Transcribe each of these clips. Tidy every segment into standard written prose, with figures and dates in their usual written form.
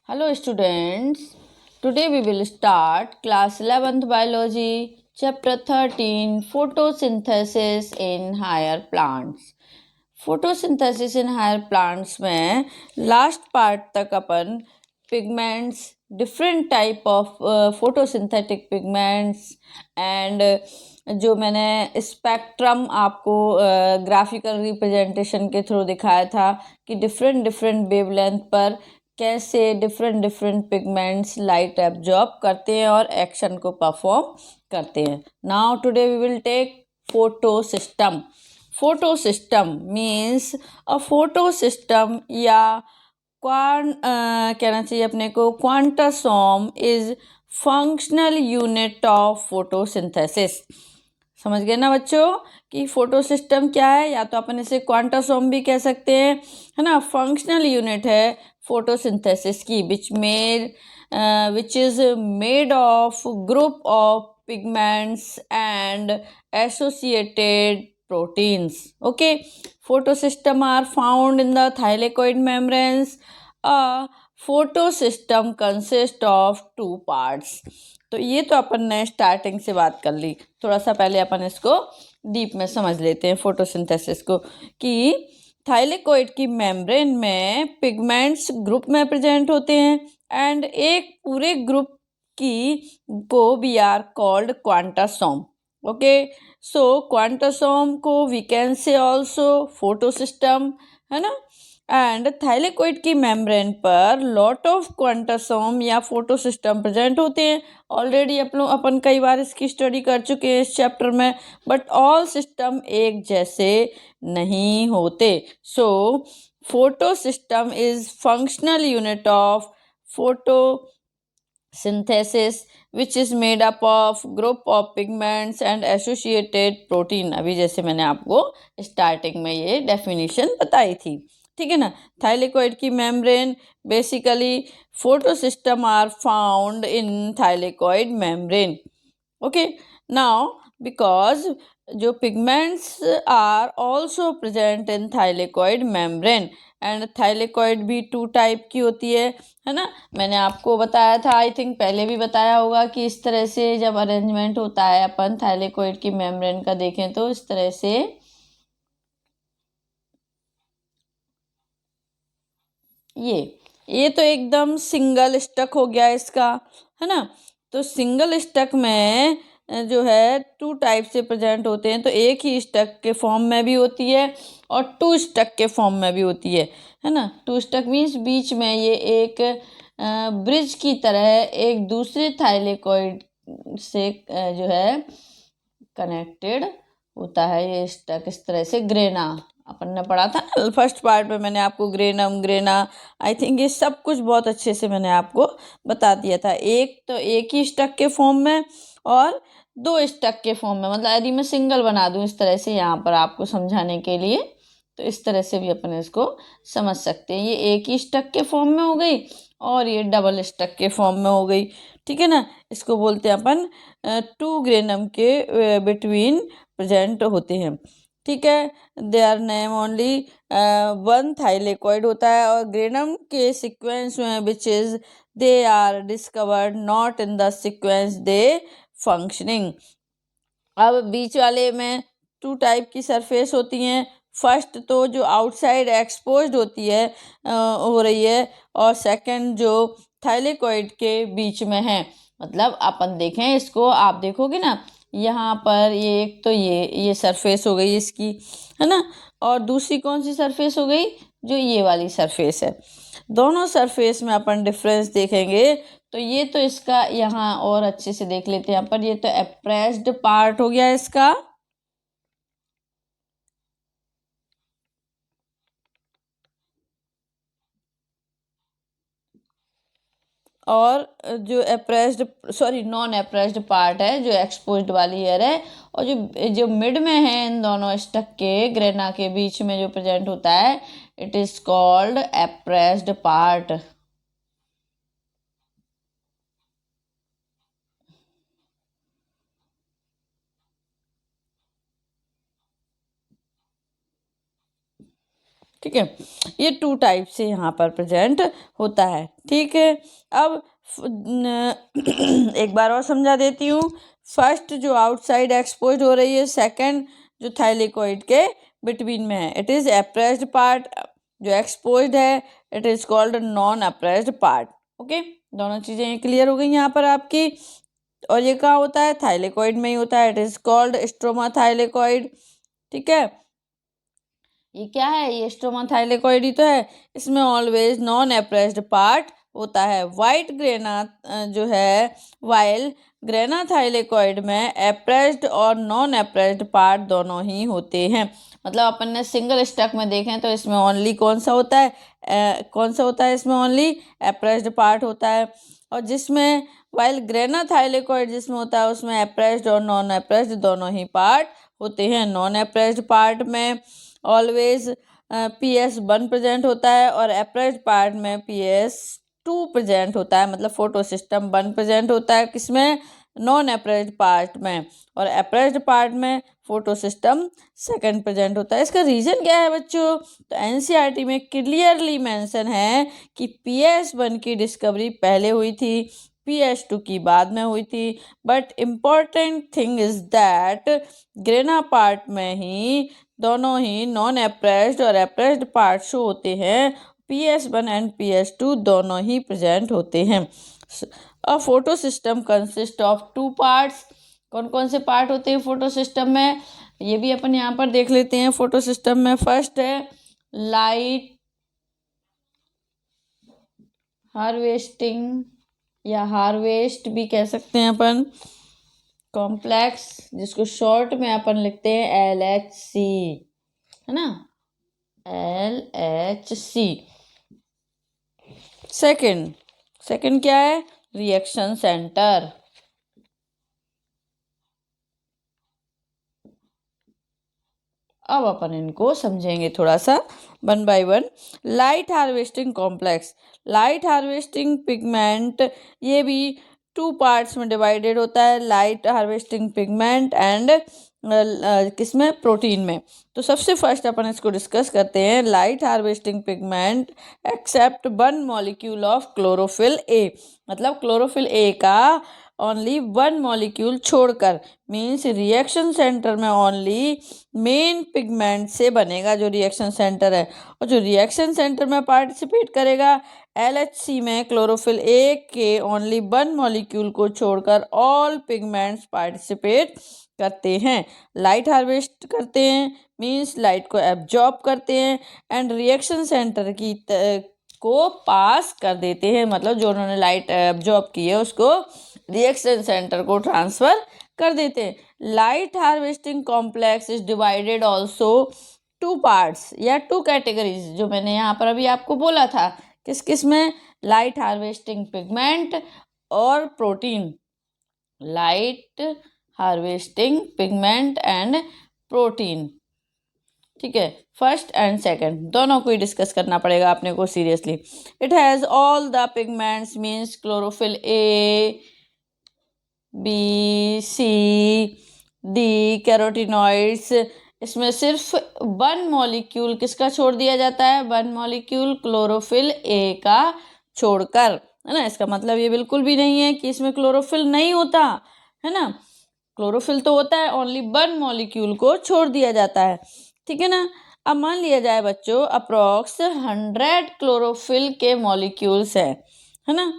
Hello students, today we will start class 11th biology chapter 13 photosynthesis in higher plants. Photosynthesis in higher plants में last part तक अपन pigments different type of photosynthetic pigments and जो मैंने spectrum आपको graphical representation के through दिखाया था कि डिफरेंट डिफरेंट वेवलेंथ पर कैसे different different pigments light absorb करते हैं और एक्शन को परफॉर्म करते हैं. Now today we will take photosystem. Photosystem means a photosystem या कहना चाहिए अपने को quantasome is functional unit of photosynthesis. समझ गए ना बच्चों कि फोटोसिस्टम क्या है. या तो अपन इसे क्वांटासोम भी कह सकते हैं, है ना. फंक्शनल यूनिट है फोटोसिंथेसिस की which is made of group of pigments and associated proteins. Okay, photosystem are found in the thylakoid membranes. A photosystem consists of two parts. तो ये तो अपन ने स्टार्टिंग से बात कर ली. थोड़ा सा पहले अपन इसको डीप में समझ लेते हैं फोटोसिंथेसिस को कि थाइलेकोइड की मेम्ब्रेन में पिगमेंट्स ग्रुप में प्रेजेंट होते हैं एंड एक पूरे ग्रुप की को we are called quantasome. Okay, so quantasome को we can say also photosystem, है ना. एंड थाइलेकोइड की मेम्ब्रेन पर लॉट ऑफ क्वांटासोम या फोटोसिस्टम प्रेजेंट होते हैं. ऑलरेडी अपन कई बार इसकी स्टडी कर चुके हैं इस चैप्टर में. बट ऑल सिस्टम एक जैसे नहीं होते. So photosystem is functional unit of photosynthesis which is made up of group of pigments and associated protein. अभी जैसे मैंने आपको स्टार्टिंग में ये डेफिनेशन बताई थी, ठीक है ना. थाइलेकोइड की membrane basically photosystem are found in thylakoid membrane. Okay, now because जो pigments are also present in thylakoid membrane and thylakoid भी टू टाइप की होती है ना. मैंने आपको बताया था, आई थिंक पहले भी बताया होगा कि इस तरह से जब अरेंजमेंट होता है अपन थाइलेकोइड की मेम्ब्रेन का देखें तो इस तरह से ये तो एकदम सिंगल स्टक हो गया इसका, है ना. तो सिंगल स्टक में जो है टू टाइप से प्रेजेंट होते हैं. तो एक ही स्टक के फॉर्म में भी होती है और टू स्टक के फॉर्म में भी होती है ना. टू स्टक मीन्स बीच में ये एक ब्रिज की तरह एक दूसरे थाइलेकोइड से जो है कनेक्टेड होता है. ये स्टक इस तरह से ग्रेना अपन ने पढ़ा था ना फर्स्ट पार्ट में. मैंने आपको ग्रेनम ग्रेना आई थिंक ये सब कुछ बहुत अच्छे से मैंने आपको बता दिया था. एक तो एक ही स्टक के फॉर्म में और दो स्टक के फॉर्म में. मतलब यदि मैं सिंगल बना दूं इस तरह से यहाँ पर आपको समझाने के लिए, तो इस तरह से भी अपन इसको समझ सकते हैं. ये एक ही स्टक के फॉर्म में हो गई और ये डबल स्टक के फॉर्म में हो गई, ठीक है ना. इसको बोलते हैं अपन टू ग्रेनम के बिटवीन प्रेजेंट होते हैं, ठीक है. They are name only one thylakoid होता है और ग्रेनम के सीक्वेंस में which is they are discovered not in the sequence they functioning. अब बीच वाले में टू टाइप की सरफेस होती हैं. फर्स्ट तो जो आउटसाइड एक्सपोज्ड होती है हो रही है और सेकंड जो थाइलेकोइड के बीच में है. मतलब अपन देखें इसको, आप देखोगे ना यहाँ पर ये एक तो ये सरफेस हो गई इसकी, है ना. और दूसरी कौन सी सरफेस हो गई, जो ये वाली सरफेस है. दोनों सरफेस में अपन डिफरेंस देखेंगे तो ये तो इसका यहाँ और अच्छे से देख लेते हैं. यहाँ पर ये तो एप्रेस्ड पार्ट हो गया इसका, और जो appressed sorry non appressed part है जो एक्सपोज्ड वाली एयर है. और जो जो मिड में है इन दोनों स्टक के ग्रेना के बीच में जो प्रेजेंट होता है, it is called appressed part. ठीक है, ये 2 टाइप से यहाँ पर प्रेजेंट होता है। ठीक है, अब एक बार और समझा देती हूँ। फर्स्ट जो आउटसाइड एक्सपोज हो रही है, सेकंड जो थाइलेकोइड के बिटवीन में है, इट इज अप्रेस्ड पार्ट। जो एक्सपोज्ड है it is called non apprised part. Okay, दोनों चीजें क्लियर हो गई यहाँ पर आपकी। और ये कहाँ होता है? थाइलेकोइड में ही होता है, it is called stroma thylakoid. ठीक है, ये क्या है? ये स्ट्रोमा थाइलेकोइड ही तो है। इसमें ऑलवेज नॉन अप्रेस्ड पार्ट होता है। वाइट ग्रेना जो है, वाइल ग्रेना थाइलेकोइड में अप्रेस्ड और नॉन अप्रेस्ड पार्ट दोनों ही होते हैं। मतलब अपन ने सिंगल स्टक में देखें तो इसमें ओनली कौन सा होता है? कौन सा होता है इसमें? ओनली अप्रेस्ड पार्ट होता है। और जिसमें वाइल ग्रेना थाइलेकोइड जिसमें होता है उसमें अप्रेस्ड और नॉन अप्रेस्ड दोनों ही पार्ट होते हैं। नॉन अप्रेस्ड पार्ट में ऑलवेज PS1 प्रेजेंट होता है और अप्रेस्ड पार्ट में PS2 प्रेजेंट होता है। मतलब फोटो सिस्टम 1 प्रेजेंट होता है किसमें? नॉन अप्रेस्ड पार्ट में। और अप्रेस्ड पार्ट में फोटो सिस्टम 2 प्रेजेंट होता है। इसका रीजन क्या है बच्चों? तो NCERT में क्लियरली मेंशन है कि PS1 की डिस्कवरी पहले हुई थी, PS2 की बाद में हुई थी। But important thing is that grana part में ही दोनों ही नॉन अप्रेस्ड और अप्रेस्ड पार्ट शो होते हैं। PS1 एंड PS2 दोनों ही प्रेजेंट होते हैं। A photo system consist of 2 parts. कौन कौन से पार्ट होते हैं फोटो सिस्टम में? ये भी अपन यहाँ पर देख लेते हैं। फोटो सिस्टम में फर्स्ट है लाइट हार्वेस्टिंग या हार्वेस्ट भी कह सकते हैं अपन कॉम्प्लेक्स, जिसको शॉर्ट में अपन लिखते हैं LHC, है ना? LHC। सेकंड क्या है? Reaction centre. अब अपन इनको समझेंगे थोड़ा सा 1 by 1। Light harvesting complex, light harvesting pigment, ये भी 2 पार्ट्स में डिवाइडेड होता है। लाइट हार्वेस्टिंग पिगमेंट एंड किसमें? प्रोटीन में। तो सबसे फर्स्ट अपन इसको डिस्कस करते हैं। Light harvesting pigment except 1 molecule of chlorophyll A. मतलब क्लोरोफिल ए का ओनली 1 मॉलिक्यूल छोड़कर, मीन्स रिएक्शन सेंटर में ओनली मेन पिगमेंट से बनेगा जो रिएक्शन सेंटर है। और जो रिएक्शन सेंटर में पार्टिसिपेट करेगा LHC में क्लोरोफिल ए के ओनली 1 मॉलिक्यूल को छोड़कर ऑल पिगमेंट्स पार्टिसिपेट करते हैं। लाइट हार्वेस्ट करते हैं मीन्स लाइट को एब्जॉर्ब करते हैं एंड रिएक्शन सेंटर की को पास कर देते हैं। मतलब जो उन्होंने लाइट एब्जॉर्ब की है उसको रिएक्शन सेंटर को ट्रांसफर कर देते हैं। Light harvesting complex is divided also 2 parts या 2 कैटेगरीज, जो मैंने यहाँ पर अभी आपको बोला था। किस किस में? लाइट हार्वेस्टिंग पिगमेंट और protein. Light harvesting pigment and protein. ठीक है, फर्स्ट एंड सेकंड दोनों को ही डिस्कस करना पड़ेगा अपने को seriously. It has all the pigments means chlorophyll a, b, c, d, carotenoids. इसमें सिर्फ 1 मॉलिक्यूल किसका छोड़ दिया जाता है? 1 मॉलिक्यूल क्लोरोफिल ए का छोड़कर, है ना? इसका मतलब ये बिल्कुल भी नहीं है कि इसमें क्लोरोफिल नहीं होता, है ना? क्लोरोफिल तो होता है, ओनली 1 मॉलिक्यूल को छोड़ दिया जाता है। ठीक है ना? अब मान लिया जाए बच्चों अप्रॉक्स 100 क्लोरोफिल के मॉलिक्यूल्स हैं, है ना?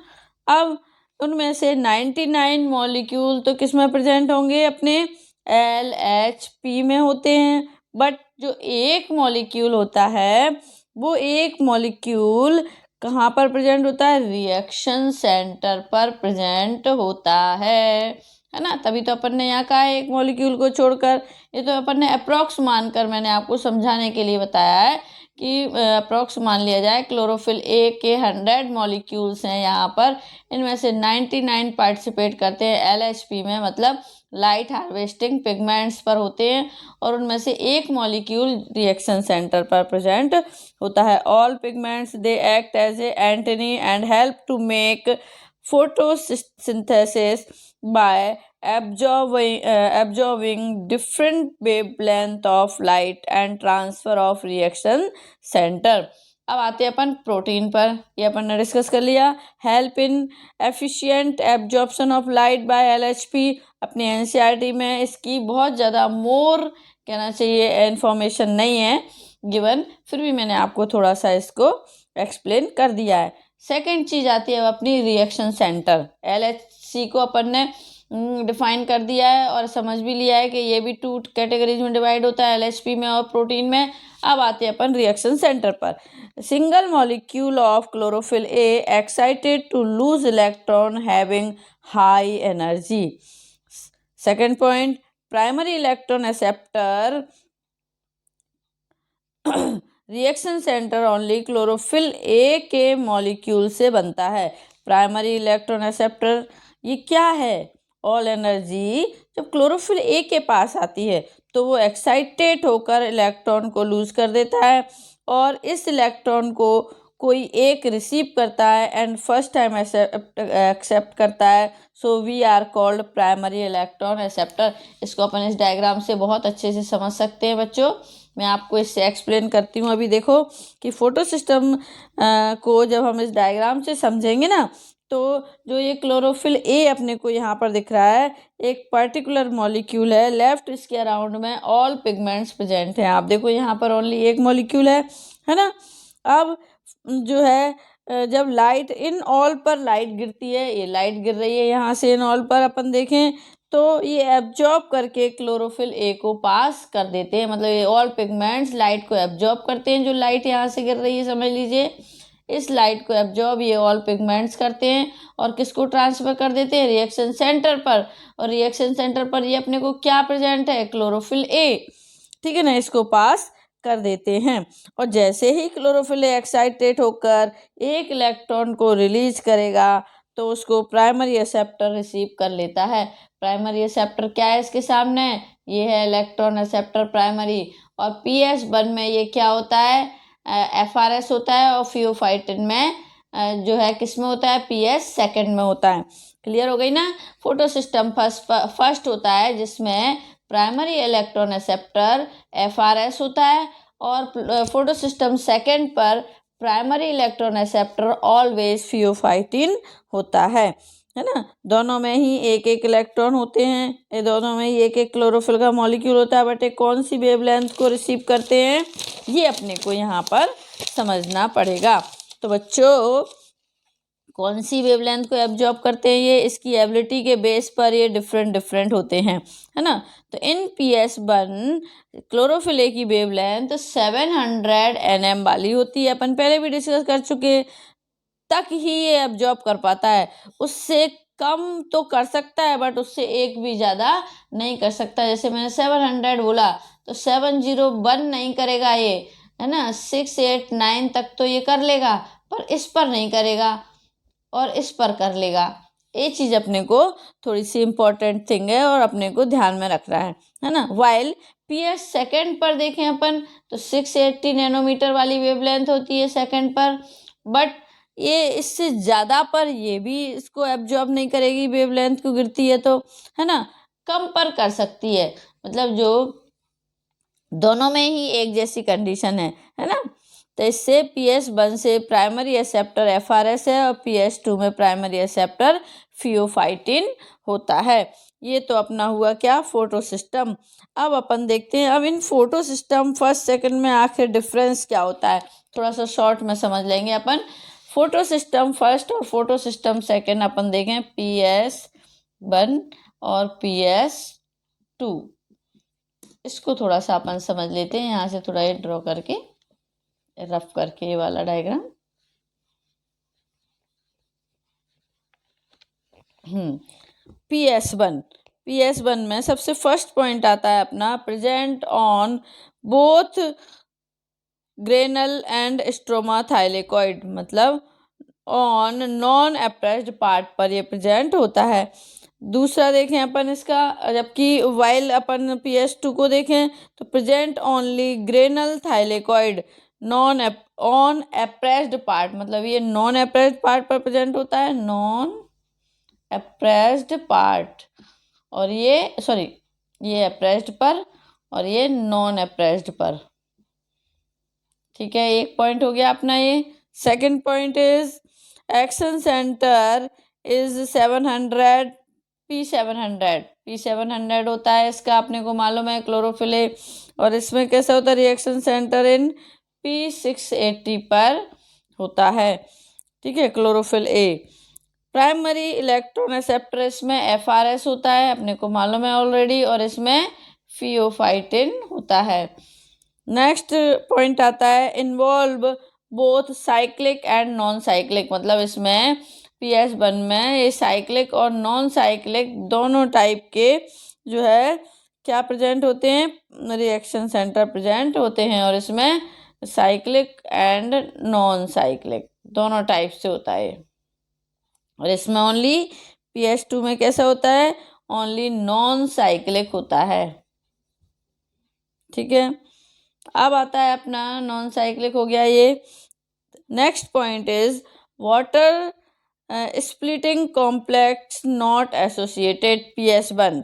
अब उनमें से 99 मॉलिक्यूल तो किस में प्रेजेंट होंगे? अपने LHP में होते हैं। बट जो एक मॉलिक्यूल होता है वो एक मॉलिक्यूल कहाँ पर प्रेजेंट होता है? रिएक्शन सेंटर पर प्रेजेंट होता है ना? तभी तो अपन ने यहाँ कहा है एक मॉलिक्यूल को छोड़कर। ये तो अपन ने अप्रॉक्स मानकर मैंने आपको समझाने के लिए बताया है कि अप्रॉक्स मान लिया जाए। क्लोरोफिल ए के 100 मॉलिक्यूल्स हैं यहाँ पर, इनमें से 99 पार्टिसिपेट करते हैं LHP में, मतलब लाइट हार्वेस्टिंग पिगमेंट्स पर होते हैं। और उनमें से एक मॉलिक्यूल रिएक्शन सेंटर पर प्रेजेंट होता है। All pigments they act as a antenna and help to make photosynthesis by absorbing different wavelength of light and transfer of reaction center. अब आते हैं अपन प्रोटीन पर, ये अपन ने डिस्कस कर लिया। Help in efficient absorption of light by LHP, अपनी एनसीईआरटी में इसकी बहुत ज़्यादा मोर कहना चाहिए इन्फॉर्मेशन नहीं है गिवन, फिर भी मैंने आपको थोड़ा सा इसको एक्सप्लेन कर दिया है। सेकंड चीज़ आती है अपनी रिएक्शन सेंटर। एलएचसी को अपन ने डिफाइन कर दिया है और समझ भी लिया है कि ये भी 2 कैटेगरीज में डिवाइड होता है, एलएचपी में और प्रोटीन में। अब आते हैं अपन रिएक्शन सेंटर पर। Single molecule of chlorophyll A excited to lose electron having high energy. Second point, primary electron acceptor reaction centre only chlorophyll A के मॉलिक्यूल से बनता है। प्राइमरी इलेक्ट्रॉन एक्सेप्टर ये क्या है? ऑल एनर्जी जब क्लोरोफिल ए के पास आती है तो वो एक्साइटेड होकर इलेक्ट्रॉन को लूज कर देता है और इस इलेक्ट्रॉन को कोई एक रिसीव करता है एंड फर्स्ट टाइम एक्सेप्ट करता है, so we are called primary electron acceptor. इसको अपन इस डायग्राम से बहुत अच्छे से समझ सकते हैं बच्चों। मैं आपको इससे एक्सप्लेन करती हूँ। अभी देखो कि फोटो सिस्टम को जब हम इस डायग्राम से समझेंगे ना, तो जो ये क्लोरोफिल ए अपने को यहाँ पर दिख रहा है, एक पर्टिकुलर मॉलिक्यूल है, लेफ्ट इसके अराउंड में ऑल पिगमेंट्स प्रेजेंट हैं। आप देखो यहाँ पर ओनली एक मॉलिक्यूल है ना। अब जो है जब लाइट इन ऑल पर लाइट गिरती है, ये लाइट गिर रही है यहाँ से इन ऑल पर, अपन देखें तो ये एब्जॉर्ब करके क्लोरोफिल ए को पास कर देते हैं। मतलब ये ऑल पिगमेंट्स लाइट को एब्जॉर्ब करते हैं। जो लाइट यहाँ से गिर रही है समझ लीजिए, इस लाइट को एब्जॉर्ब ये ऑल पिगमेंट्स करते हैं और किसको ट्रांसफर कर देते हैं? रिएक्शन सेंटर पर। और रिएक्शन सेंटर पर ये अपने को क्या प्रेजेंट है? क्लोरोफिल ए, ठीक है ना, इसको पास कर देते हैं। और जैसे ही क्लोरोफिल ए एक्साइटेड होकर एक इलेक्ट्रॉन को रिलीज करेगा तो उसको प्राइमरी एक्सेप्टर रिसीव कर लेता है। प्राइमरी एक्सेप्टर क्या है इसके सामने? ये है इलेक्ट्रॉन एक्सेप्टर प्राइमरी। और PS1 में ये क्या होता है? FRS होता है और फियोफाइटिन में जो है किस में होता है? PS सेकेंड में होता है। क्लियर हो गई ना? फोटो सिस्टम फर्स्ट होता है जिसमें प्राइमरी इलेक्ट्रॉन एक्सेप्टर FRS होता है और फोटो सिस्टम सेकेंड पर primary electron acceptor always pheophytin होता है ना। दोनों में ही एक एक इलेक्ट्रॉन होते हैं, ये दोनों में ही एक एक क्लोरोफिल का मॉलिक्यूल होता है, बट ये कौन सी वेवलेंथ को रिसीव करते हैं ये अपने को यहाँ पर समझना पड़ेगा। तो बच्चों कौन सी वेवलेंथ को एब्जॉर्ब करते हैं ये, इसकी एबिलिटी के बेस पर ये डिफरेंट होते हैं, है ना। तो इन PS1 क्लोरोफिल ए की वेवलेंथ 700 nm वाली होती है, अपन पहले भी डिस्कस कर चुके, तक ही ये एब्जॉर्ब कर पाता है। उससे कम तो कर सकता है बट उससे एक भी ज़्यादा नहीं कर सकता। जैसे मैंने 700 बोला तो 701 नहीं करेगा ये, है ना। 6, 8, 9 तक तो ये कर लेगा पर इस पर नहीं करेगा और इस पर कर लेगा। ये चीज़ अपने को थोड़ी सी इम्पोर्टेंट थिंग है और अपने को ध्यान में रखना है ना। वाइल PS सेकेंड पर देखें अपन तो 680 नैनोमीटर वाली वेवलेंथ होती है सेकेंड पर, बट ये इससे ज़्यादा पर ये भी इसको एब्जॉर्ब नहीं करेगी वेवलेंथ को गिरती है तो, है ना। कम पर कर सकती है, मतलब जो दोनों में ही एक जैसी कंडीशन है ना। तो इससे PS1 से प्राइमरी एक्सेप्टर FRS है और PS2 में प्राइमरी एक्सेप्टर फियोफाइटिन होता है। ये तो अपना हुआ क्या? Photo system. अब अपन देखते हैं अब इन फोटो सिस्टम फर्स्ट सेकंड में आखिर डिफरेंस क्या होता है, थोड़ा सा शॉर्ट में समझ लेंगे अपन। फोटो सिस्टम फर्स्ट और फोटो सिस्टम सेकंड अपन देखें PS1 और PS2। इसको थोड़ा सा अपन समझ लेते हैं, यहाँ से थोड़ा ये ड्रॉ करके रफ करके ये वाला डायग्राम। PS1 में सबसे फर्स्ट पॉइंट आता है अपना present on both granal and stroma thylakoid, मतलब ऑन नॉन अप्रेस्ड पार्ट पर ये प्रेजेंट होता है। दूसरा देखें अपन इसका, जबकि वाइल अपन PS2 को देखें तो present only granal thylakoid non on apprised part, मतलब ये नॉन अप्रेस्ड पार्ट पर प्रेजेंट होता है, नॉन अप्रेस्ड पार्ट और ये अप्रेस्ड पर और ये नॉन अप्रेस्ड पर। ठीक है, एक पॉइंट हो गया अपना ये। Second point is action centre is 700 P700 होता है इसका, अपने को मालूम है क्लोरोफिल ए। और इसमें कैसा होता है, रिएक्शन सेंटर इन P680 पर होता है। ठीक है, chlorophyll A. Primary electron acceptor इसमें FRS होता है, अपने को मालूम है ऑलरेडी, और इसमें फियोफाइटिन होता है। नेक्स्ट पॉइंट आता है involve both cyclic and non cyclic, मतलब इसमें PS1 में ये साइक्लिक और नॉन साइक्लिक दोनों टाइप के जो है क्या प्रेजेंट होते हैं, रिएक्शन सेंटर प्रेजेंट होते हैं। और इसमें साइक्लिक एंड नॉन साइक्लिक दोनों टाइप से होता है। और इसमें ओनली PS2 में कैसा होता है, ओनली नॉन साइक्लिक होता है। ठीक है, अब आता है अपना नॉन साइक्लिक हो गया ये। Next point is water splitting complex not associated, PS1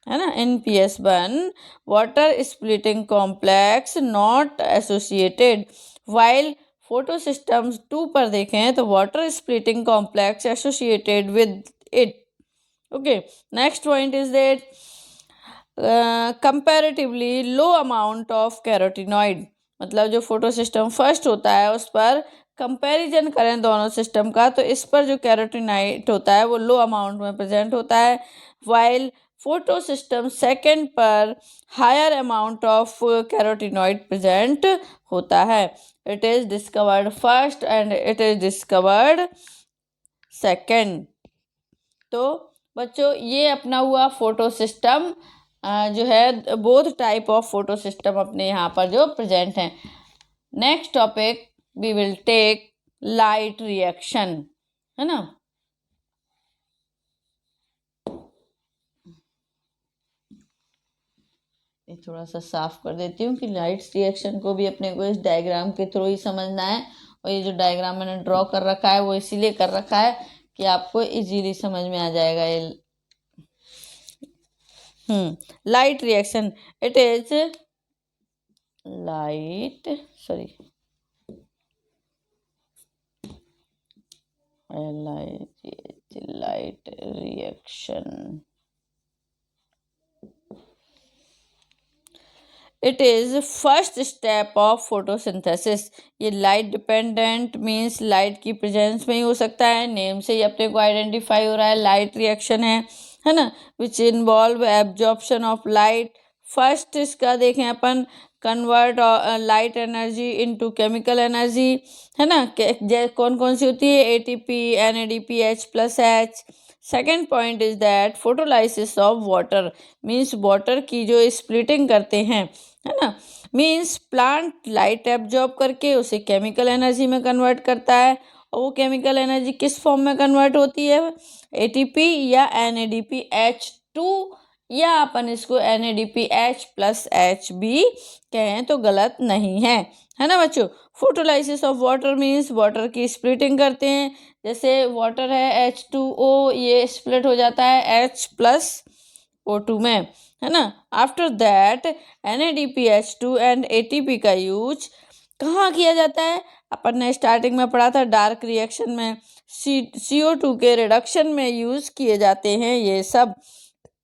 है ना। इन PS1 water splitting complex not associated, while photo systems 2 पर देखें तो water splitting complex associated with it. Okay, next point is that comparatively low amount of carotenoid, मतलब जो photo system first होता है उस पर कंपैरिजन करें दोनों सिस्टम का, तो इस पर जो कैरोटिनॉइड होता है वो लो अमाउंट में प्रेजेंट होता है, वाइल फोटो सिस्टम सेकेंड पर higher amount of carotenoid present होता है। It is discovered first and it is discovered second. तो बच्चों ये अपना हुआ फोटो सिस्टम जो है, both type of photo system अपने यहाँ पर जो प्रेजेंट हैं। Next topic we will take light reaction, है ना। ये थोड़ा सा साफ कर देती हूँ कि लाइट रिएक्शन को भी अपने को इस डायग्राम के थ्रू ही समझना है। और ये जो डायग्राम मैंने ड्रॉ कर रखा है वो इसीलिए कर रखा है कि आपको इजीली समझ में आ जाएगा ये। Light reaction, it is light reaction, it is first step of photosynthesis. ये लाइट डिपेंडेंट मीन्स लाइट की प्रेजेंस में ही हो सकता है, नेम से ही अपने को आइडेंटिफाई हो रहा है लाइट रिएक्शन है ना, which involve absorption of light. First इसका देखें अपन, convert light energy into chemical energy, है ना। कौन कौन सी होती है, ATP, NADP, H+H। Second point is that photolysis of water, means water की जो स्प्लिटिंग करते हैं, है ना, मीन्स प्लांट लाइट एब्जॉर्ब करके उसे केमिकल एनर्जी में कन्वर्ट करता है। और वो केमिकल एनर्जी किस फॉर्म में कन्वर्ट होती है, ATP या NADPH2, या अपन इसको NADPH+H भी कहें तो गलत नहीं है ना बच्चों। Photolysis of water means water की स्प्लिटिंग करते हैं, जैसे वाटर है H2O, ये स्प्लिट हो जाता है H+O2 में, है ना। After that NADPH2 and ATP का यूज कहाँ किया जाता है, अपन ने स्टार्टिंग में पढ़ा था डार्क रिएक्शन में, CO2 के रिडक्शन में यूज किए जाते हैं ये सब।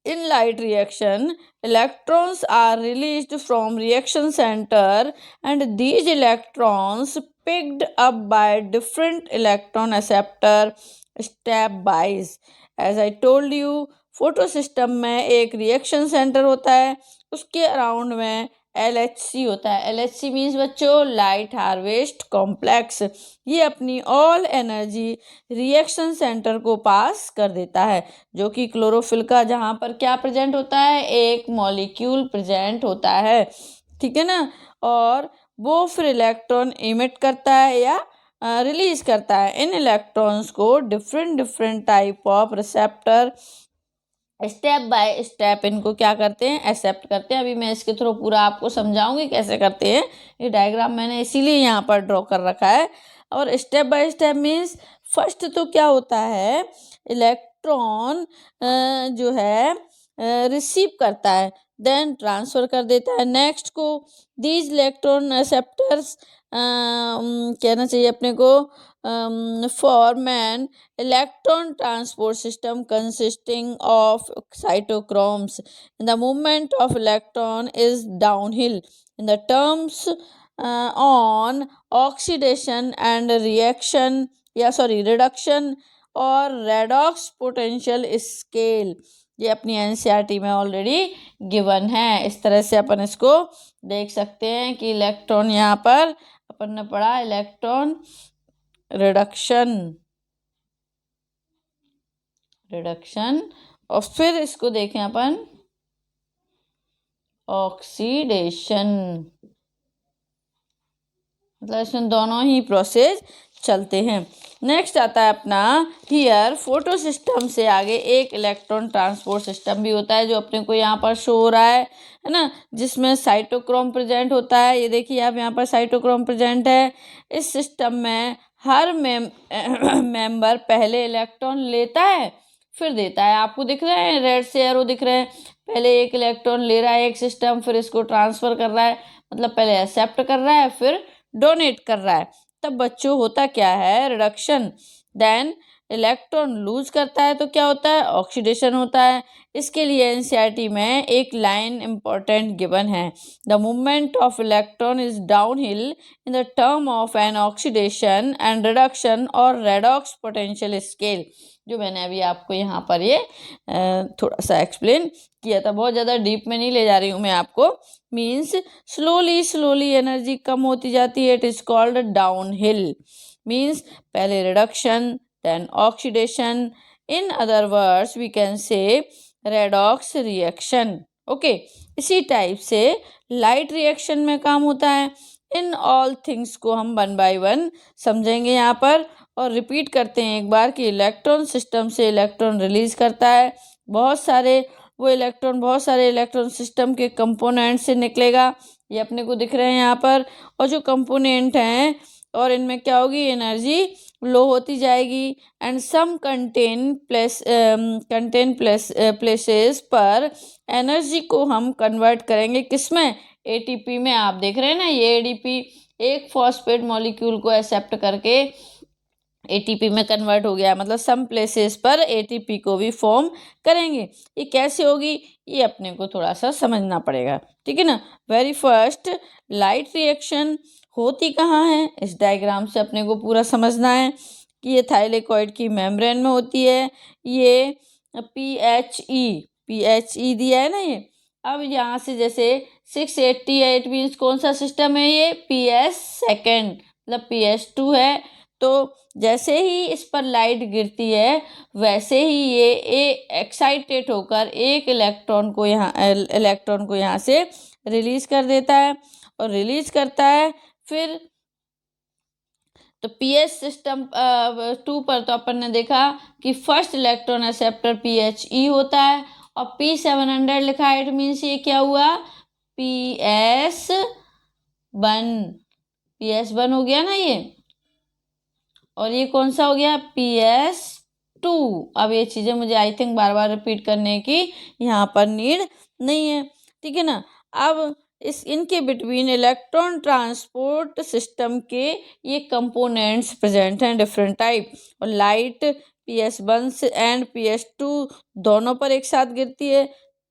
In light reaction, electrons are released from reaction center and these electrons picked up by different electron acceptor stepwise. As I told you, photo system में एक रिएक्शन सेंटर होता है, उसके अराउंड में LHC होता है। LHC मीन्स बच्चों light harvest complex. ये अपनी ऑल एनर्जी रिएक्शन सेंटर को पास कर देता है, जो कि क्लोरोफिल का जहाँ पर क्या प्रेजेंट होता है, एक मॉलिक्यूल प्रेजेंट होता है, ठीक है ना। और वो फिर इलेक्ट्रॉन इमिट करता है या रिलीज करता है। इन इलेक्ट्रॉन्स को different type of receptor step by step इनको क्या करते हैं, एक्सेप्ट करते हैं। अभी मैं इसके थ्रू पूरा आपको समझाऊंगी कैसे करते हैं। ये डायग्राम मैंने इसीलिए यहाँ पर ड्रॉ कर रखा है। और step by step means first तो क्या होता है, इलेक्ट्रॉन जो है रिसीव करता है, देन ट्रांसफ़र कर देता है नेक्स्ट को। दीज इलेक्ट्रॉन एक्सेप्टर्स कहना चाहिए अपने को form an electron transport system consisting of cytochromes. The movement of electron is downhill in the terms on oxidation and reduction और redox potential scale। ये अपनी एनसीईआरटी में ऑलरेडी गिवन है। इस तरह से अपन इसको देख सकते हैं कि इलेक्ट्रॉन यहाँ पर अपन ने पढ़ा इलेक्ट्रॉन रिडक्शन और फिर इसको देखें अपन ऑक्सीडेशन। मतलब इसमें दोनों ही प्रोसेस चलते हैं। नेक्स्ट आता है अपना हियर फोटो सिस्टम से आगे एक इलेक्ट्रॉन ट्रांसपोर्ट सिस्टम भी होता है जो अपने को यहाँ पर शो हो रहा है ना, जिसमें साइटोक्रोम प्रेजेंट होता है। ये देखिए आप यहाँ पर साइटोक्रोम प्रेजेंट है। इस सिस्टम में हर मेंबर पहले इलेक्ट्रॉन लेता है फिर देता है। आपको दिख रहे हैं रेड से एरो दिख रहे हैं, पहले एक इलेक्ट्रॉन ले रहा है एक सिस्टम, फिर इसको ट्रांसफ़र कर रहा है, मतलब पहले एक्सेप्ट कर रहा है फिर डोनेट कर रहा है। तब बच्चों होता क्या है रिडक्शन, देन इलेक्ट्रॉन लूज करता है तो क्या होता है ऑक्सीडेशन होता है। इसके लिए एनसीईआरटी में एक लाइन इम्पोर्टेंट गिवन है, the movement of electron is downhill in the term of an oxidation and reduction और रेडॉक्स पोटेंशियल स्केल, जो मैंने अभी आपको यहाँ पर ये थोड़ा सा एक्सप्लेन किया था। बहुत ज़्यादा डीप में नहीं ले जा रही हूँ मैं आपको। मीन्स स्लोली एनर्जी कम होती जाती है, it is called downhill. Means पहले reduction then oxidation, in other words we can say redox reaction. Okay, इसी टाइप से लाइट रिएक्शन में काम होता है। इन ऑल थिंग्स को हम वन बाय वन समझेंगे यहाँ पर और रिपीट करते हैं एक बार कि इलेक्ट्रॉन सिस्टम से इलेक्ट्रॉन रिलीज करता है, बहुत सारे इलेक्ट्रॉन सिस्टम के कंपोनेंट से निकलेगा, ये अपने को दिख रहे हैं यहाँ पर। और जो कंपोनेंट हैं और इनमें क्या होगी एनर्जी लो होती जाएगी एंड सम कंटेन प्लेसेस पर एनर्जी को हम कन्वर्ट करेंगे किसमें एटीपी में। आप देख रहे हैं ना ये एडीपी एक फॉस्फेट मॉलिक्यूल को एक्सेप्ट करके एटीपी में कन्वर्ट हो गया, मतलब सम प्लेसेस पर एटीपी को भी फॉर्म करेंगे। ये कैसे होगी ये अपने को थोड़ा सा समझना पड़ेगा, ठीक है ना। वेरी फर्स्ट लाइट रिएक्शन होती कहाँ है, इस डायग्राम से अपने को पूरा समझना है कि ये थाइलेकॉइड की मेम्ब्रेन में होती है। ये पीएचई दिया है ना ये। अब यहाँ से जैसे 688 मीन्स कौन सा सिस्टम है ये पीएस सेकेंड, मतलब पीएस2 है। तो जैसे ही इस पर लाइट गिरती है वैसे ही ये एक्साइटेड होकर एक इलेक्ट्रॉन को यहाँ से रिलीज कर देता है और रिलीज करता है। फिर तो पीएस सिस्टम 2 पर तो अपन ने देखा कि फर्स्ट इलेक्ट्रॉन एक्सेप्टर पीएचई होता है और P700 लिखा है, इट मीन्स ये क्या हुआ PS1 हो गया ना ये, और ये कौन सा हो गया PS2। अब ये चीज़ें मुझे I think bar bar repeat करने की यहाँ पर नीड नहीं है, ठीक है ना। अब इनके बिटवीन इलेक्ट्रॉन ट्रांसपोर्ट सिस्टम के ये कंपोनेंट्स प्रेजेंट हैं डिफरेंट टाइप, और लाइट PS1 एंड PS2 दोनों पर एक साथ गिरती है,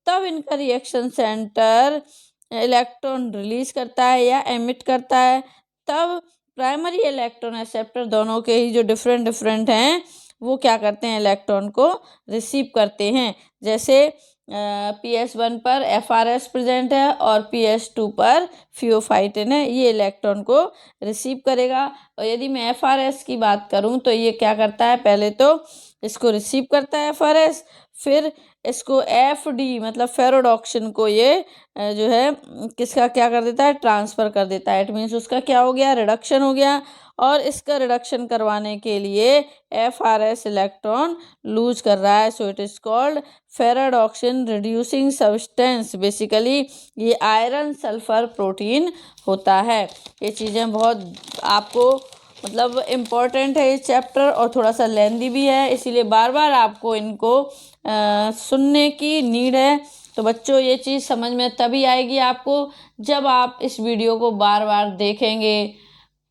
तब इनका रिएक्शन सेंटर इलेक्ट्रॉन रिलीज करता है या एमिट करता है। तब प्राइमरी इलेक्ट्रॉन एक्सेप्टर दोनों के ही जो डिफरेंट हैं वो क्या करते हैं इलेक्ट्रॉन को रिसीव करते हैं। जैसे PS1 पर FRS प्रेजेंट है और PS2 पर थियोफाइटिन है, ये इलेक्ट्रॉन को रिसीव करेगा। और यदि मैं FRS की बात करूं तो ये क्या करता है, पहले तो इसको रिसीव करता है FRS, फिर इसको FD मतलब फेरोडॉक्सिन को ये जो है किसका क्या कर देता है ट्रांसफ़र कर देता है। इट मीन्स उसका क्या हो गया रिडक्शन हो गया, और इसका रिडक्शन करवाने के लिए FRS इलेक्ट्रॉन लूज कर रहा है। So it is called ferredoxin reducing substance. Basically ये आयरन सल्फर प्रोटीन होता है। ये चीज़ें बहुत आपको मतलब इम्पोर्टेंट है ये चैप्टर और थोड़ा सा लेंदी भी है, इसीलिए बार बार आपको इनको सुनने की नीड है। तो बच्चों ये चीज़ समझ में तभी आएगी आपको जब आप इस वीडियो को बार बार देखेंगे,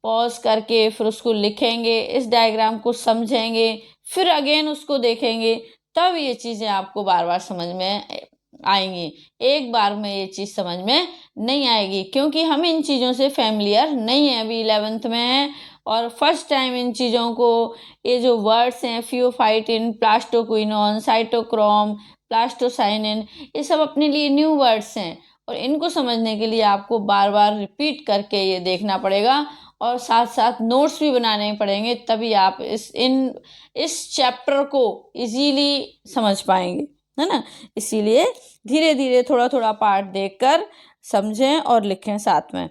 पॉज करके फिर उसको लिखेंगे, इस डायग्राम को समझेंगे, फिर अगेन उसको देखेंगे, तब ये चीज़ें आपको बार बार समझ में आएंगी। एक बार में ये चीज़ समझ में नहीं आएगी क्योंकि हम इन चीज़ों से फैमिलियर नहीं है, अभी 11th में है और फर्स्ट टाइम इन चीज़ों को, ये जो वर्ड्स हैं फियोफाइटिन, प्लास्टोक्विनोन, साइटोक्रोम, प्लास्टोसाइनिन, ये सब अपने लिए न्यू वर्ड्स हैं और इनको समझने के लिए आपको बार बार रिपीट करके ये देखना पड़ेगा और साथ साथ नोट्स भी बनाने पड़ेंगे, तभी आप इस चैप्टर को इजीली समझ पाएंगे, है ना। इसीलिए धीरे धीरे थोड़ा थोड़ा पार्ट देखकर समझें और लिखें साथ में।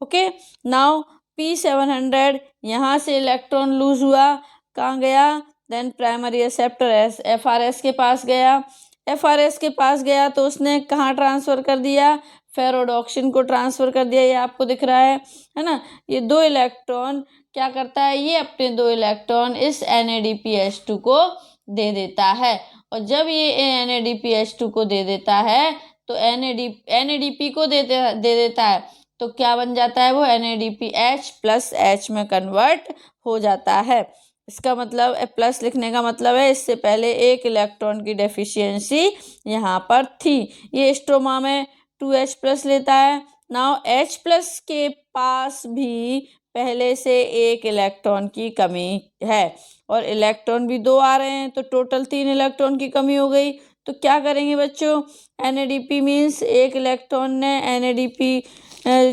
ओके, नाउ P700 यहाँ से इलेक्ट्रॉन लूज हुआ, कहाँ गया, देन प्राइमरी एक्सेप्टर FRS के पास गया। FRS के पास गया तो उसने कहाँ ट्रांसफ़र कर दिया, फेरोडॉक्सिन को ट्रांसफ़र कर दिया, ये आपको दिख रहा है ना। ये 2 इलेक्ट्रॉन क्या करता है, ये अपने 2 इलेक्ट्रॉन इस NADPH2 को दे देता है और जब ये NADPH2 को दे देता है तो NADP को दे देता है तो क्या बन जाता है, वो NADPH प्लस H में कन्वर्ट हो जाता है। इसका मतलब प्लस लिखने का मतलब है इससे पहले 1 इलेक्ट्रॉन की डेफिशिएंसी यहाँ पर थी, ये स्ट्रोमा में 2H प्लस लेता है। नाउ H प्लस के पास भी पहले से 1 इलेक्ट्रॉन की कमी है और इलेक्ट्रॉन भी 2 आ रहे हैं तो टोटल 3 इलेक्ट्रॉन की कमी हो गई। तो क्या करेंगे बच्चों, NADP मीन्स 1 इलेक्ट्रॉन ने NADP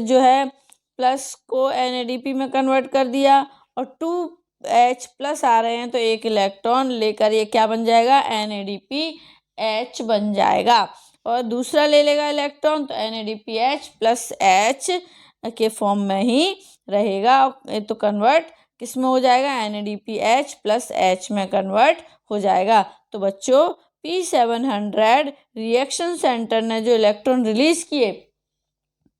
जो है प्लस को NADP में कन्वर्ट कर दिया और 2H प्लस आ रहे हैं तो 1 इलेक्ट्रॉन लेकर ये क्या बन जाएगा, NADPH बन जाएगा और दूसरा ले लेगा इलेक्ट्रॉन तो NADPH प्लस H के फॉर्म में ही रहेगा। ये तो कन्वर्ट किस में हो जाएगा, NADPH प्लस H में कन्वर्ट हो जाएगा। तो बच्चों P700 रिएक्शन सेंटर ने जो इलेक्ट्रॉन रिलीज किए,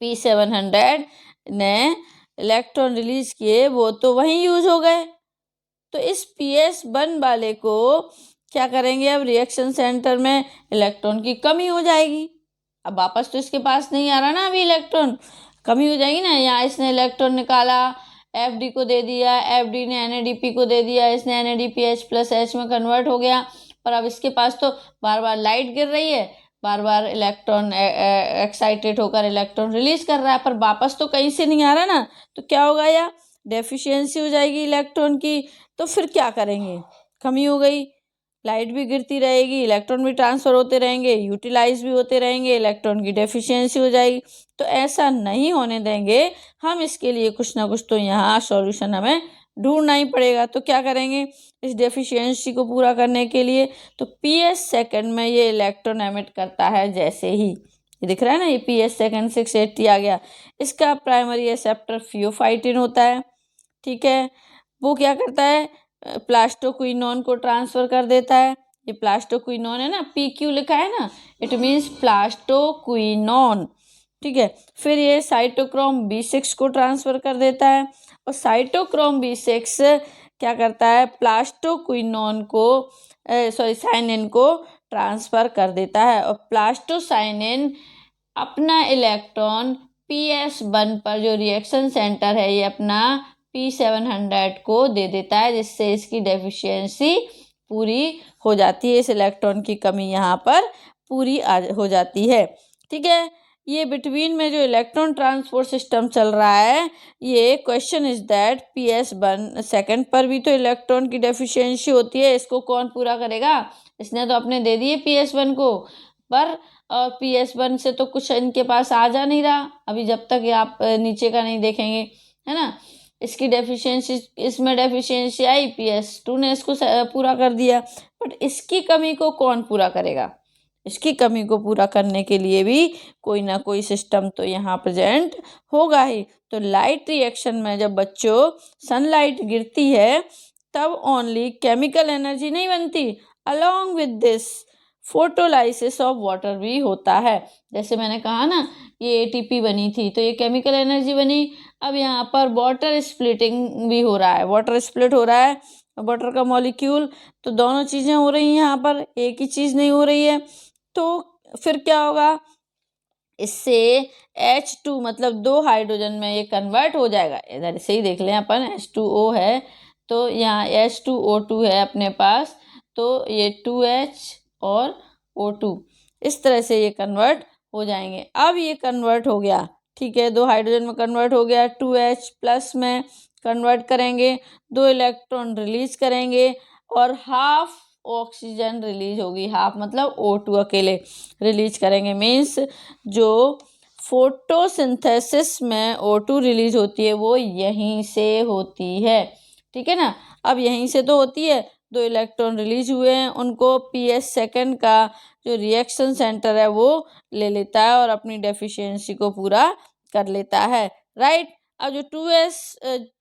P700 ने इलेक्ट्रॉन रिलीज किए वो तो वहीं यूज हो गए, तो इस PS1 वाले को क्या करेंगे, अब रिएक्शन सेंटर में इलेक्ट्रॉन की कमी हो जाएगी। अब वापस तो इसके पास नहीं आ रहा ना, अभी इलेक्ट्रॉन कमी हो जाएगी ना। यहाँ इसने इलेक्ट्रॉन निकाला, FD को दे दिया, FD ने NADP को दे दिया, इसने NADPH प्लस H में कन्वर्ट हो गया, पर अब इसके पास तो बार बार लाइट गिर रही है, बार बार इलेक्ट्रॉन एक्साइटेड होकर इलेक्ट्रॉन रिलीज कर रहा है, पर वापस तो कहीं से नहीं आ रहा ना। तो क्या होगा, या डेफिशिएंसी हो जाएगी इलेक्ट्रॉन की। तो फिर क्या करेंगे, कमी हो गई, लाइट भी गिरती रहेगी, इलेक्ट्रॉन भी ट्रांसफ़र होते रहेंगे, यूटिलाइज भी होते रहेंगे, इलेक्ट्रॉन की डेफिशिएंसी हो जाएगी। तो ऐसा नहीं होने देंगे हम, इसके लिए कुछ ना कुछ तो यहाँ सॉल्यूशन हमें ढूंढना ही पड़ेगा। तो क्या करेंगे इस डेफिशिएंसी को पूरा करने के लिए, तो PS सेकंड में ये इलेक्ट्रॉन एमिट करता है। जैसे ही ये दिख रहा है ना, ये PS सेकंड 680 आ गया, इसका प्राइमरी एक्सेप्टर फियोफाइटिन होता है, ठीक है। वो क्या करता है, प्लास्टोक्विनोन को ट्रांसफ़र कर देता है। ये प्लास्टोक्विनोन है ना, PQ लिखा है ना, इट मीन्स प्लास्टोक्विनोन, ठीक है। फिर ये साइटोक्रोम B6 को ट्रांसफ़र कर देता है और साइटोक्रोम B6 क्या करता है, प्लास्टोक्विनोन को साइनिन को ट्रांसफ़र कर देता है और प्लास्टोसाइनिन अपना इलेक्ट्रॉन PS1 पर जो रिएक्शन सेंटर है ये अपना P700 को दे देता है, जिससे इसकी डेफिशिएंसी पूरी हो जाती है, इस इलेक्ट्रॉन की कमी यहाँ पर पूरी हो जाती है, ठीक है। ये बिटवीन में जो इलेक्ट्रॉन ट्रांसपोर्ट सिस्टम चल रहा है, ये question is that PS1 second पर भी तो इलेक्ट्रॉन की डेफिशिएंसी होती है, इसको कौन पूरा करेगा, इसने तो अपने दे दिए PS1 को, पर और PS1 से तो कुछ इनके पास आ जा नहीं रहा अभी, जब तक आप नीचे का नहीं देखेंगे, है ना। इसकी डेफिशिएंसी, इसमें डेफिशिएंसी आई, PS2 ने इसको पूरा कर दिया, बट इसकी कमी को कौन पूरा करेगा, इसकी कमी को पूरा करने के लिए भी कोई ना कोई सिस्टम तो यहाँ प्रेजेंट होगा ही। तो लाइट रिएक्शन में जब बच्चों सनलाइट गिरती है तब ओनली केमिकल एनर्जी नहीं बनती, along with this photolysis of water भी होता है। जैसे मैंने कहा ना, ये एटीपी बनी थी तो ये केमिकल एनर्जी बनी। अब यहाँ पर वाटर स्प्लिटिंग भी हो रहा है, वाटर स्प्लिट हो रहा है, वाटर का मॉलिक्यूल, तो दोनों चीज़ें हो रही हैं यहाँ पर, एक ही चीज़ नहीं हो रही है। तो फिर क्या होगा, इससे H2 मतलब 2 हाइड्रोजन में ये कन्वर्ट हो जाएगा। इधर से ही देख लें अपन, H2O है तो यहाँ H2O2 है अपने पास, तो ये 2H और O2 इस तरह से ये कन्वर्ट हो जाएंगे। अब ये कन्वर्ट हो गया, ठीक है, 2 हाइड्रोजन में कन्वर्ट हो गया, 2H प्लस में कन्वर्ट करेंगे, 2 इलेक्ट्रॉन रिलीज करेंगे और हाफ ऑक्सीजन रिलीज होगी। हाफ मतलब O2 अकेले रिलीज करेंगे, मीन्स जो फोटोसिंथेसिस में O2 रिलीज होती है वो यहीं से होती है, ठीक है ना। अब यहीं से तो होती है, 2 इलेक्ट्रॉन रिलीज हुए हैं, उनको PS सेकंड का जो रिएक्शन सेंटर है वो ले लेता है और अपनी डेफिशिएंसी को पूरा कर लेता है, राइट। अब जो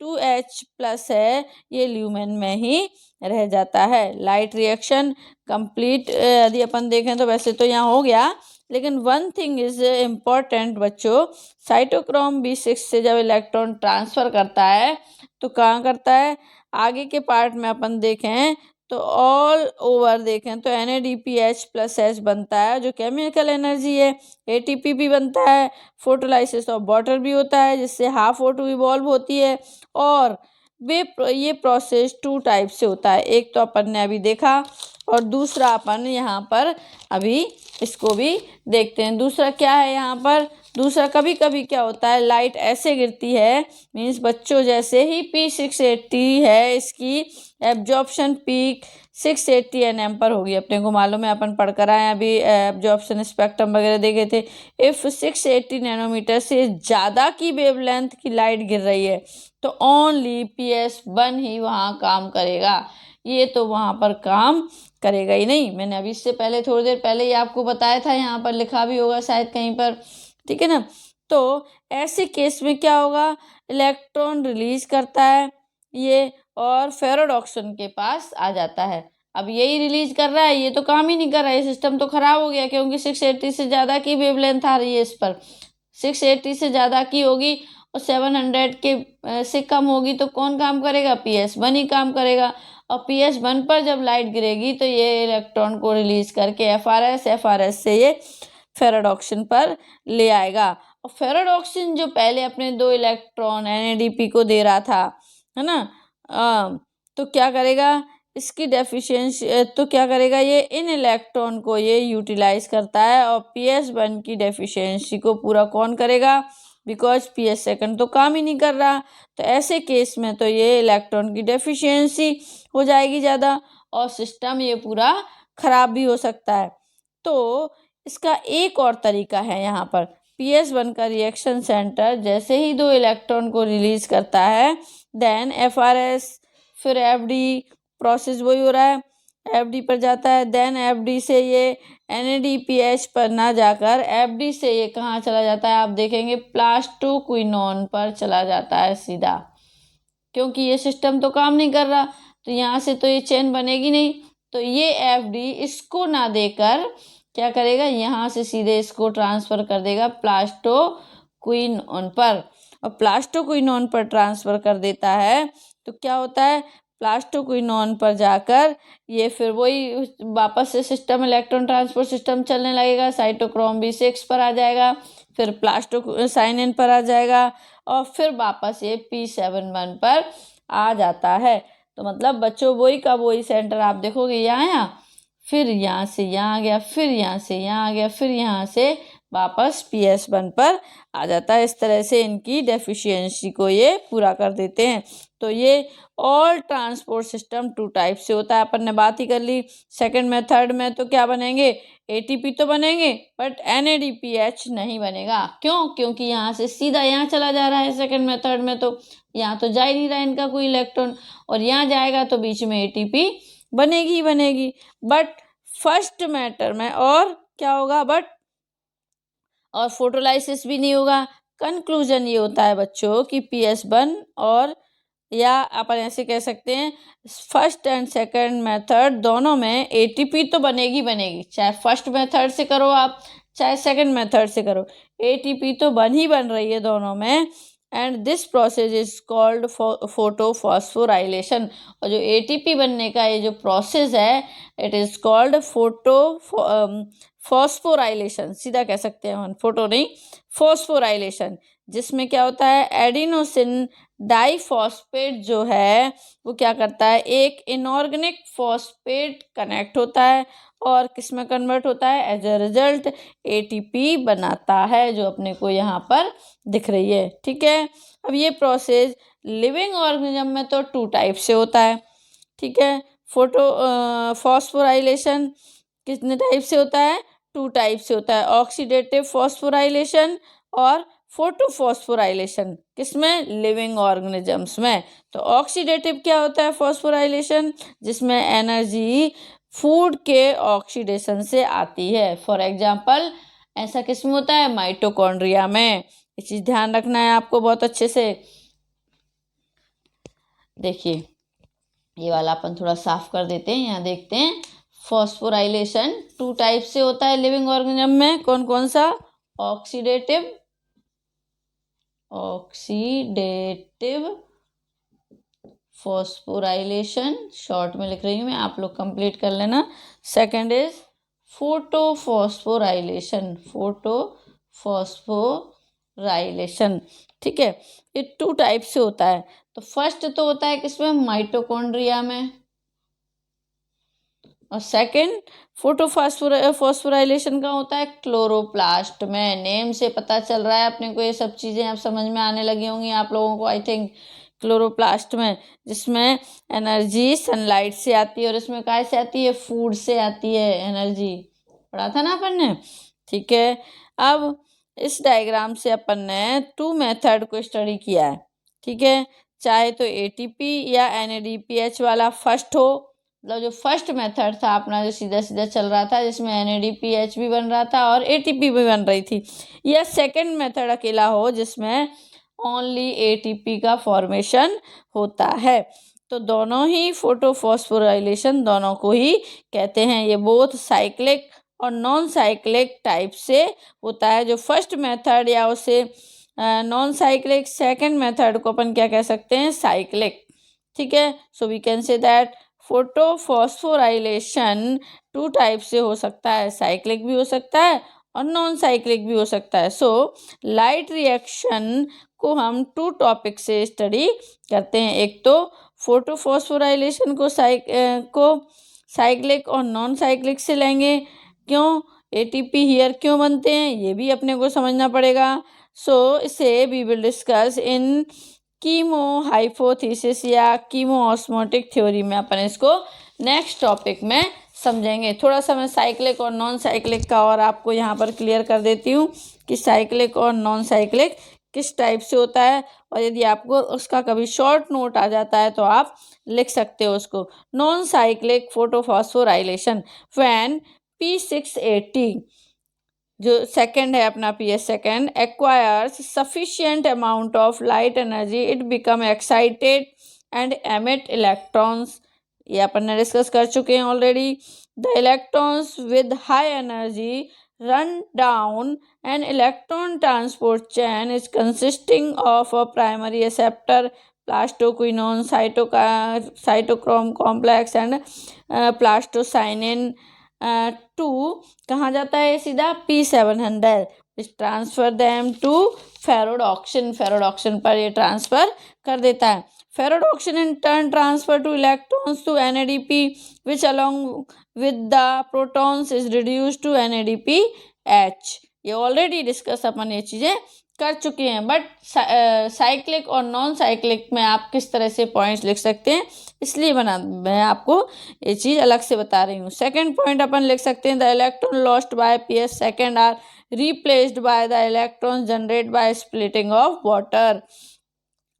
2H प्लस है ये ल्यूमेन में ही रह जाता है। लाइट रिएक्शन कंप्लीट यदि अपन देखें तो वैसे तो यहाँ हो गया, लेकिन वन थिंग इज इम्पॉर्टेंट बच्चों, साइटोक्रोम B6 से जब इलेक्ट्रॉन ट्रांसफर करता है तो कहाँ करता है, आगे के पार्ट में अपन देखें तो ऑल ओवर देखें तो NADPH प्लस H बनता है जो केमिकल एनर्जी है, ATP भी बनता है, फोटोलाइसिस ऑफ वाटर भी होता है जिससे हाफ O2 इवॉल्व होती है। और ये प्रोसेस 2 टाइप से होता है, एक तो अपन ने अभी देखा और दूसरा अपन यहाँ पर अभी इसको भी देखते हैं। दूसरा क्या है यहाँ पर, दूसरा कभी कभी क्या होता है, लाइट ऐसे गिरती है, मीन्स बच्चों जैसे ही P680 है इसकी एब्जॉर्प्शन पीक 680 nm पर होगी। अपने को मालूम है, अपन पढ़ कर आए अभी, एब्जॉर्प्शन स्पेक्ट्रम वगैरह देखे थे। इफ 680 नैनोमीटर से ज़्यादा की वेवलेंथ की लाइट गिर रही है तो ओनली PS1 ही वहाँ काम करेगा, ये तो वहाँ पर काम करेगा ही नहीं। मैंने अभी इससे पहले थोड़ी देर पहले ही आपको बताया था, यहाँ पर लिखा भी होगा शायद कहीं पर, ठीक है ना। तो ऐसे केस में क्या होगा, इलेक्ट्रॉन रिलीज करता है ये और फेरोडॉक्सन के पास आ जाता है। अब यही रिलीज कर रहा है, ये तो काम ही नहीं कर रहा है, सिस्टम तो खराब हो गया क्योंकि 680 से ज़्यादा की वेवलेंथ आ रही है इस पर। 680 से ज़्यादा की होगी और 700 के से कम होगी तो कौन काम करेगा, PS1 ही काम करेगा। और PS1 पर जब लाइट गिरेगी तो ये इलेक्ट्रॉन को रिलीज करके FRS से ये फेरोडॉक्सिन पर ले आएगा। और फेरोडॉक्सिन जो पहले अपने 2 इलेक्ट्रॉन NADP को दे रहा था, है ना, तो क्या करेगा, इसकी डेफिशिएंसी तो क्या करेगा, ये इन इलेक्ट्रॉन को ये यूटिलाइज करता है और PS1 की डेफिशिएंसी को पूरा कौन करेगा, बिकॉज PS सेकंड तो काम ही नहीं कर रहा। तो ऐसे केस में तो ये इलेक्ट्रॉन की डेफिशिएंसी हो जाएगी ज़्यादा और सिस्टम ये पूरा खराब भी हो सकता है। तो इसका एक और तरीका है यहाँ पर, PS1 का रिएक्शन सेंटर जैसे ही 2 इलेक्ट्रॉन को रिलीज करता है देन FRS फिर FD, प्रोसेस वही हो रहा है, FD पर जाता है, देन FD से ये NADPH पर ना जाकर FD से ये कहाँ चला जाता है, आप देखेंगे प्लास्टोक्विनोन पर चला जाता है सीधा, क्योंकि ये सिस्टम तो काम नहीं कर रहा तो यहाँ से तो ये चेन बनेगी नहीं। तो ये FD इसको ना देकर क्या करेगा, यहाँ से सीधे इसको ट्रांसफ़र कर देगा प्लास्टोक्विनोन पर, और प्लास्टोक्विनोन पर ट्रांसफ़र कर देता है तो क्या होता है, प्लास्टोक्विनोन पर जाकर ये फिर वही वापस से सिस्टम, इलेक्ट्रॉन ट्रांसपोर्ट सिस्टम चलने लगेगा, साइटोक्रोम B6 पर आ जाएगा, फिर प्लास्टोसाइनिन पर आ जाएगा और फिर वापस ये P71 पर आ जाता है। तो मतलब बच्चों वही का वही सेंटर आप देखोगे, यहाँ फिर यहाँ से यहाँ आ गया, फिर यहाँ से यहाँ आ गया, फिर यहाँ से वापस PS1 पर आ जाता है। इस तरह से इनकी डेफिशिएंसी को ये पूरा कर देते हैं। तो ये ऑल ट्रांसपोर्ट सिस्टम 2 टाइप से होता है, अपन ने बात ही कर ली। सेकंड में थर्ड में तो क्या बनेंगे, ATP तो बनेंगे बट NADPH नहीं बनेगा। क्यों, क्योंकि यहाँ से सीधा यहाँ चला जा रहा है सेकंड में थर्ड में, तो यहाँ तो जा ही नहीं रहा इनका कोई इलेक्ट्रॉन, और यहाँ जाएगा तो बीच में ATP बनेगी ही बनेगी। बट फर्स्ट मैटर में और क्या होगा, बट और फोटोलाइसिस भी नहीं होगा। कंक्लूजन ये होता है बच्चों कि PS1 और या अपन ऐसे कह सकते हैं फर्स्ट एंड सेकंड मेथड दोनों में एटीपी तो बनेगी बनेगी, चाहे फर्स्ट मेथड से करो आप चाहे सेकंड मेथड से करो, एटीपी तो बन रही है दोनों में। And this process is called photophosphorylation. और जो एटीपी बनने का ये जो प्रोसेस है इट इज कॉल्ड फॉस्फोराइलेशन, सीधा कह सकते हैं हम, फोटो नहीं फॉस्फोराइलेशन, जिसमें क्या होता है एडिनोसिन डाइफॉस्फेट जो है वो क्या करता है, एक इनऑर्गेनिक फॉस्फेट कनेक्ट होता है और किस में कन्वर्ट होता है, एज अ रिजल्ट एटीपी बनाता है, जो अपने को यहाँ पर दिख रही है। ठीक है, अब ये प्रोसेस लिविंग ऑर्गेनिज्म में तो 2 टाइप से होता है। ठीक है, फॉस्फोराइलेशन कितने टाइप से होता है, 2 टाइप से होता है, ऑक्सीडेटिव फॉस्फोराइलेशन और फोटोफॉस्फोराइलेशन, किसमें, लिविंग ऑर्गेनिजम्स में। तो ऑक्सीडेटिव क्या होता है, फॉस्फोराइलेशन, जिसमें एनर्जी फूड के ऑक्सीडेशन से आती है। फॉर एग्जांपल ऐसा किसमें होता है, माइटोकॉन्ड्रिया में। ये चीज ध्यान रखना है आपको बहुत अच्छे से। देखिए ये वाला अपन थोड़ा साफ कर देते हैं, यहाँ देखते हैं फॉस्फोराइलेशन 2 टाइप से होता है लिविंग ऑर्गेनिज्म में, कौन कौन सा, ऑक्सीडेटिव फॉस्फोराइलेशन, शॉर्ट में लिख रही हूँ मैं, आप लोग कंप्लीट कर लेना। Second is photophosphorylation. ठीक है, ये 2 टाइप से होता है। तो फर्स्ट तो होता है किसमें, माइटोकॉन्ड्रिया में, और सेकंड फोटोफॉस्फोराइलेशन का होता है क्लोरोप्लास्ट में। नेम से पता चल रहा है अपने को, ये सब चीज़ें अब समझ में आने लगी होंगी आप लोगों को आई थिंक। क्लोरोप्लास्ट में, जिसमें एनर्जी सनलाइट से आती है, और इसमें काय से आती है, फूड से आती है एनर्जी, पढ़ा था ना अपन ने। ठीक है, अब इस डायग्राम से अपन ने 2 मेथड को स्टडी किया है। ठीक है, चाहे तो एटीपी या NADPH वाला फर्स्ट हो, मतलब जो फर्स्ट मेथड था अपना जो सीधा सीधा चल रहा था, जिसमें NADPH भी बन रहा था और एटीपी भी बन रही थी, या सेकंड मेथड अकेला हो जिसमें ओनली एटीपी का फॉर्मेशन होता है। तो दोनों ही फोटोफॉस्फोराइलेशन दोनों को ही कहते हैं। ये बोथ साइक्लिक और नॉन साइक्लिक टाइप से होता है। जो फर्स्ट मेथड या उसे नॉन साइक्लिक, सेकंड मेथड को अपन क्या कह सकते हैं, साइक्लिक। ठीक है, so we can say that photophosphorylation 2 type से हो सकता है, साइक्लिक भी हो सकता है और नॉन साइक्लिक भी हो सकता है। सो लाइट रिएक्शन को हम 2 टॉपिक से स्टडी करते हैं। एक तो फोटोफॉस्फोराइलेशन को साइक्लिक और नॉन साइक्लिक से लेंगे, क्यों, एटीपी हियर क्यों बनते हैं ये भी अपने को समझना पड़ेगा। सो इसे we will discuss in chemo hypothesis या कीमो ऑस्मोटिक थ्योरी में, अपन इसको नेक्स्ट टॉपिक में समझेंगे। थोड़ा सा मैं साइक्लिक और नॉन साइक्लिक का और आपको यहाँ पर क्लियर कर देती हूँ कि साइक्लिक और नॉन साइक्लिक किस टाइप से होता है, और यदि आपको उसका कभी शॉर्ट नोट आ जाता है तो आप लिख सकते हो उसको। Non cyclic photophosphorylation when P680 जो सेकंड है अपना PS second acquires sufficient amount of light energy, it become excited and emit electrons. ये अपन ने डिस्कस कर चुके हैं already. The electrons with high energy run down an electron transport chain is consisting of a primary acceptor, plastoquinone, cytochrome complex and plastocyanin to कहाँ जाता है, सीधा P700 transfer them to ferredoxin, ferredoxin पर ये transfer कर देता है। Ferredoxin in turn transfer to electrons to NADP which along with the protons is reduce to NADPH। ये ऑलरेडी डिस्कस अपन ये चीज़ें कर चुके हैं, बट साइक्लिक और नॉन साइक्लिक में आप किस तरह से पॉइंट्स लिख सकते हैं, इसलिए मैं आपको ये चीज़ अलग से बता रही हूँ। सेकंड पॉइंट अपन लिख सकते हैं, the electron lost by PS second are replaced by the electron generate by splitting of water.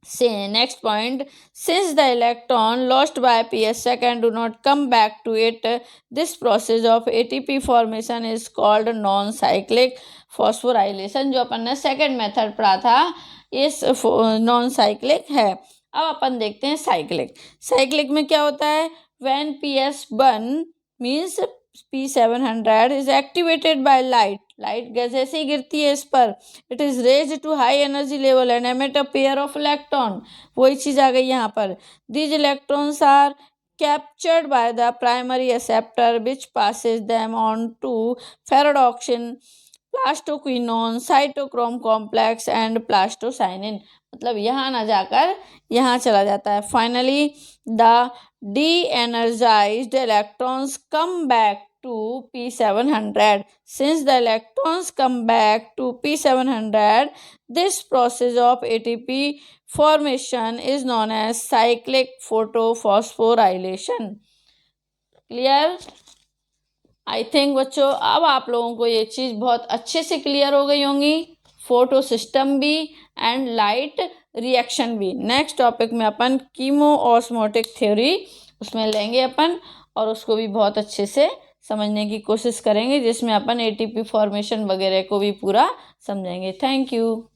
Say next point, since the electron lost by PS second do not come back to it, this process of ATP formation is called non-cyclic phosphorylation। जो अपन ने second method पढ़ा था इस non cyclic है। अब अपन देखते हैं cyclic. Cyclic में क्या होता है, when PS1 means P700 is activated by light, light जैसे ही गिरती है इस पर, it is raised to high energy level and emit a pair of electron, वही चीज आ गई यहाँ पर। These electrons are captured by the primary acceptor which passes them on to ferredoxin, plastoquinone, cytochrome complex and plastocyanin, मतलब यहाँ ना जाकर यहाँ चला जाता है। Finally the de-energized electrons come back to P700. Since the electrons come back to P700, this process of ATP formation is known as cyclic photophosphorylation. Clear? I think बच्चों अब आप लोगों को ये चीज़ बहुत अच्छे से क्लियर हो गई होंगी, फोटो सिस्टम भी एंड लाइट रिएक्शन भी। नेक्स्ट टॉपिक में अपन कीमो ऑस्मोटिक थ्योरी उसमें लेंगे अपन, और उसको भी बहुत अच्छे से समझने की कोशिश करेंगे, जिसमें अपन ATP फॉर्मेशन वगैरह को भी पूरा समझेंगे। Thank you.